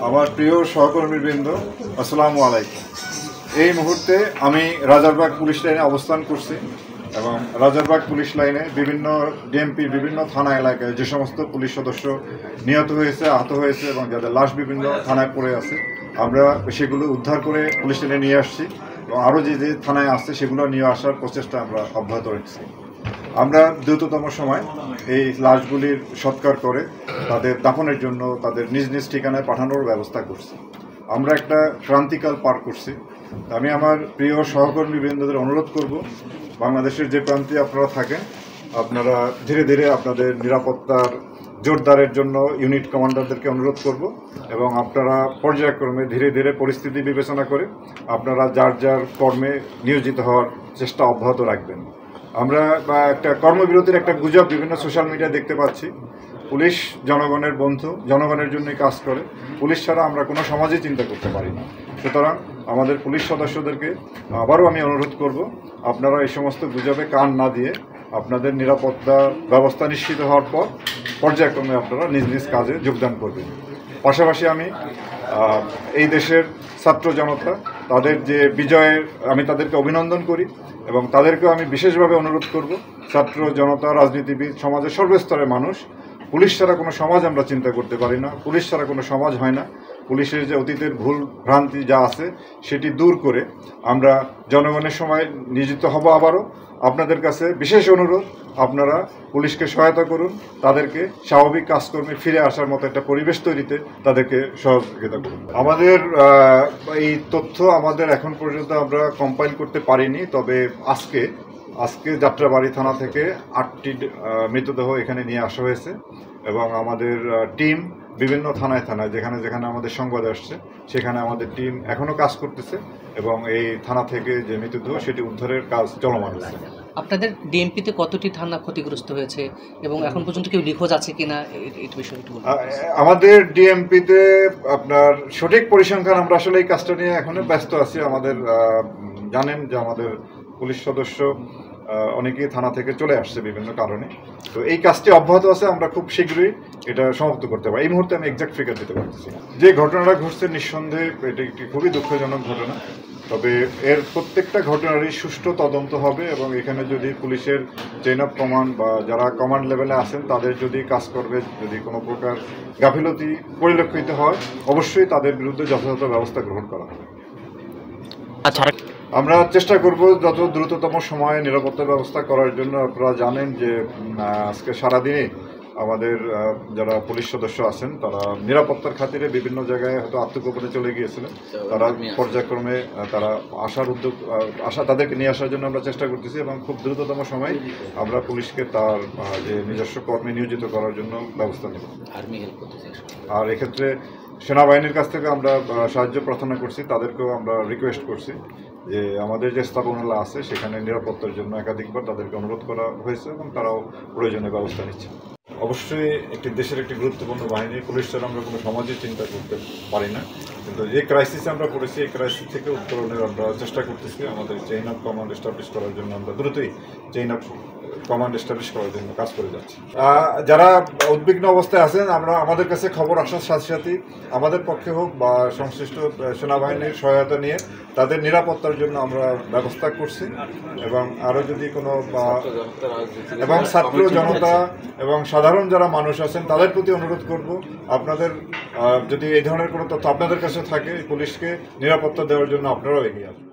আমার প্রিয় সহকর্মীবৃন্দ, আসসালামু আলাইকুম। এই মুহূর্তে আমি রাজারবাগ পুলিশ লাইনে অবস্থান করছি এবং রাজারবাগ পুলিশ লাইনে বিভিন্ন ডিএমপির বিভিন্ন থানা এলাকায় যে সমস্ত পুলিশ সদস্য নিহত হয়েছে, আহত হয়েছে এবং যাদের লাশ বিভিন্ন থানায় পড়ে আছে, আমরা সেগুলো উদ্ধার করে পুলিশ লাইনে নিয়ে আসছি এবং আরও যে যে থানায় আসছে সেগুলো নিয়ে আসার প্রচেষ্টা আমরা অব্যাহত রেখেছি। আমরা দ্রুততম সময় এই লাশগুলির সৎকার করে তাদের দাফনের জন্য তাদের নিজ নিজ ঠিকানায় পাঠানোর ব্যবস্থা করছি। আমরা একটা ক্রান্তিকাল পার করছি। আমি আমার প্রিয় সহকর্মীবৃন্দদের অনুরোধ করব, বাংলাদেশের যে প্রান্তে আপনারা থাকেন, আপনারা ধীরে ধীরে আপনাদের নিরাপত্তার জোরদারের জন্য ইউনিট কমান্ডারদেরকে অনুরোধ করব এবং আপনারা পর্যায়ক্রমে ধীরে ধীরে পরিস্থিতি বিবেচনা করে আপনারা যার যার কর্মে নিয়োজিত হওয়ার চেষ্টা অব্যাহত রাখবেন। আমরা একটা কর্মবিরতির একটা গুজব বিভিন্ন সোশ্যাল মিডিয়ায় দেখতে পাচ্ছি। পুলিশ জনগণের বন্ধু, জনগণের জন্যই কাজ করে। পুলিশ ছাড়া আমরা কোনো সমাজে চিন্তা করতে পারি না। সুতরাং আমাদের পুলিশ সদস্যদেরকে আবারও আমি অনুরোধ করব, আপনারা এই সমস্ত গুজবে কান না দিয়ে আপনাদের নিরাপত্তা ব্যবস্থা নিশ্চিত হওয়ার পর পর্যায়ক্রমে আপনারা নিজ নিজ কাজে যোগদান করবেন। পাশাপাশি আমি এই দেশের ছাত্র জনতা, তাদের যে বিজয়ের আমি তাদেরকে অভিনন্দন করি এবং তাদেরকেও আমি বিশেষভাবে অনুরোধ করব, ছাত্র জনতা, রাজনীতিবিদ, সমাজের সর্বস্তরের মানুষ, পুলিশ ছাড়া কোনো সমাজ আমরা চিন্তা করতে পারি না, পুলিশ ছাড়া কোনো সমাজ হয় না। পুলিশের যে অতীতের ভুল ভ্রান্তি যা আছে সেটি দূর করে আমরা জনগণের সময় নিয়োজিত হব। আবারও আপনাদের কাছে বিশেষ অনুরোধ, আপনারা পুলিশকে সহায়তা করুন, তাদেরকে স্বাভাবিক কাজকর্মে ফিরে আসার মতো একটা পরিবেশ তৈরিতে তাদেরকে সহযোগিতা করুন। আমাদের এই তথ্য আমাদের এখন পর্যন্ত আমরা কম্পাইল করতে পারিনি, তবে আজকে যাত্রাবাড়ি থানা থেকে 8টি মৃতদেহ এখানে নিয়ে আসা হয়েছে এবং আমাদের টিম বিভিন্ন থানায় যেখানে যেখানে আমাদের সংবাদ আসছে সেখানে আমাদের টিম এখনও কাজ করতেছে এবং এই থানা থেকে যে মৃতদেহ সেটি উদ্ধারের কাজ চলমান আছে। আপনাদের ডিএমপিতে কতটি থানা ক্ষতিগ্রস্ত হয়েছে এবং এখন পর্যন্ত কেউ নিখোঁজ আছে কিনা এই বিষয়ে একটু বলুন। আমাদের ডিএমপিতে আপনার সঠিক পরিসংখ্যান, আমরা আসলে এই কাজটা নিয়ে এখনো ব্যস্ত আছি। আমাদের জানেন যে আমাদের পুলিশ সদস্য অনেকেই থানা থেকে চলে আসছে বিভিন্ন কারণে, তো এই কাজটি অব্যাহত আছে। আমরা খুব শীঘ্রই এটা সমাপ্ত করতে পারি। এই মুহূর্তে আমি এক্সাক্ট ফিগার দিতে পারতেছি না। যে ঘটনাটা ঘটছে নিঃসন্দেহে এটি একটি খুবই দুঃখজনক ঘটনা, তবে এর প্রত্যেকটা ঘটনারই সুষ্ঠু তদন্ত হবে এবং এখানে যদি পুলিশের চেইন অফ কমান্ড বা যারা কমান্ড লেভেলে আছেন তাদের যদি কাজ করবে, যদি কোনো প্রকার গাফিলতি পরিলক্ষিত হয়, অবশ্যই তাদের বিরুদ্ধে যথাযথ ব্যবস্থা গ্রহণ করা হবে। আচ্ছা, আমরা চেষ্টা করব যত দ্রুততম সময়ে নিরাপত্তা ব্যবস্থা করার জন্য। আপনারা জানেন যে আজকে সারাদিনে আমাদের যারা পুলিশ সদস্য আছেন তারা নিরাপত্তার খাতিরে বিভিন্ন জায়গায় হয়তো আত্মগোপনে চলে গিয়েছিলেন। তারা পর্যায়ক্রমে তারা তাদেরকে নিয়ে আসার জন্য আমরা চেষ্টা করতেছি এবং খুব দ্রুততম সময়ে আমরা পুলিশকে তার যে নিজস্ব কর্মে নিয়োজিত করার জন্য ব্যবস্থা নেব। আর এক্ষেত্রে সেনাবাহিনীর কাছ থেকে আমরা সাহায্য প্রার্থনা করছি, তাদেরকেও আমরা রিকোয়েস্ট করছি যে আমাদের যে স্থাপনাগুলো আছে সেখানে নিরাপত্তার জন্য একাধিকবার তাদেরকে অনুরোধ করা হয়েছে এবং তারাও প্রয়োজনীয় ব্যবস্থা নিচ্ছে। অবশ্যই একটি দেশের একটি গুরুত্বপূর্ণ বাহিনী, পুলিশ ছাড়া আমরা কোনো সমাজে চিন্তা করতে পারি না, কিন্তু যে ক্রাইসিসে আমরা পড়েছি এই ক্রাইসিস থেকে উত্তরণের আমরা চেষ্টা করতেছি। আমাদের চেইন অফ কমান্ড এস্টাবলিশ করার জন্য আমরা দ্রুতই চেইন অফ কমান্ড এস্টাবলিশ করার জন্য কাজ করে যাচ্ছি। যারা উদ্বিগ্ন অবস্থায় আছেন, আমাদের কাছে খবর আসার সাথে সাথেই আমাদের পক্ষে হোক বা সংশ্লিষ্ট সেনাবাহিনীর সহায়তা নিয়ে তাদের নিরাপত্তার জন্য আমরা ব্যবস্থা করছি এবং আরও যদি কোনো এবং ছাত্র জনতা এবং সাধারণ যারা মানুষ আছেন তাদের প্রতি অনুরোধ করব, আপনাদের যদি এই ধরনের কোনো তথ্য আপনাদের কাছে থাকে পুলিশকে নিরাপত্তা দেওয়ার জন্য আপনারাও এগিয়ে আসবেন।